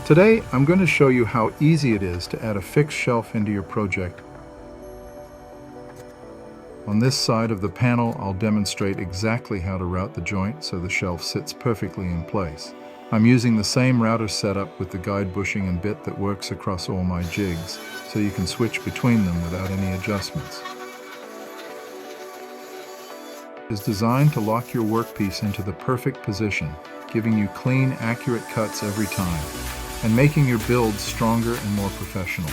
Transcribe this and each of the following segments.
Today, I'm going to show you how easy it is to add a fixed shelf into your project. On this side of the panel, I'll demonstrate exactly how to route the joint so the shelf sits perfectly in place. I'm using the same router setup with the guide bushing and bit that works across all my jigs, so you can switch between them without any adjustments. It is designed to lock your workpiece into the perfect position, giving you clean, accurate cuts every time, and making your builds stronger and more professional.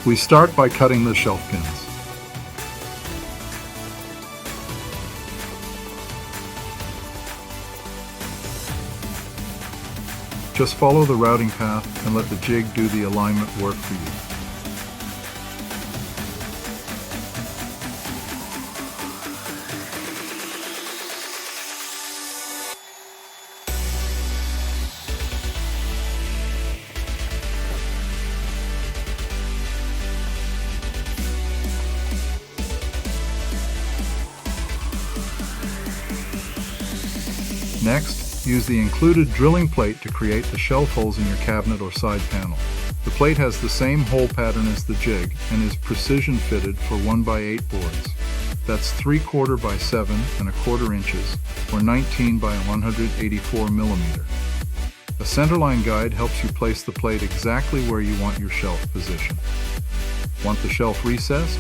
We start by cutting the shelf pins. Just follow the routing path and let the jig do the alignment work for you. Next, use the included drilling plate to create the shelf holes in your cabinet or side panel. The plate has the same hole pattern as the jig and is precision fitted for 1x8 boards. That's 3/4 by 7 1/4 inches or 19 by 184 millimeter. A centerline guide helps you place the plate exactly where you want your shelf position. Want the shelf recessed?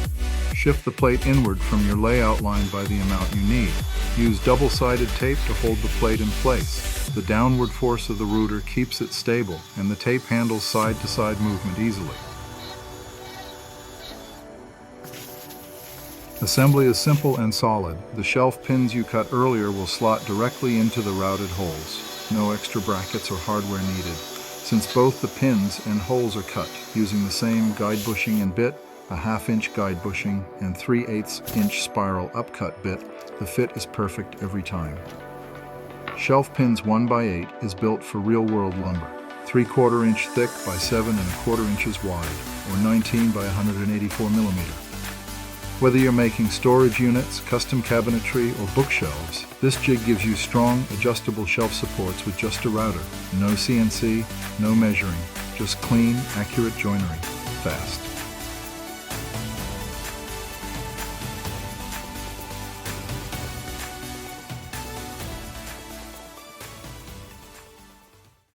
Shift the plate inward from your layout line by the amount you need. Use double-sided tape to hold the plate in place. The downward force of the router keeps it stable, and the tape handles side-to-side movement easily. Assembly is simple and solid. The shelf pins you cut earlier will slot directly into the routed holes. No extra brackets or hardware needed, since both the pins and holes are cut using the same guide bushing and bit, a 1/2 inch guide bushing, and 3/8 inch spiral upcut bit. The fit is perfect every time. ShelfPins 1x8 is built for real-world lumber, 3/4 inch thick by 7 1/4 inches wide, or 19 by 184 millimeter. Whether you're making storage units, custom cabinetry, or bookshelves, this jig gives you strong, adjustable shelf supports with just a router. No CNC, no measuring, just clean, accurate joinery, fast.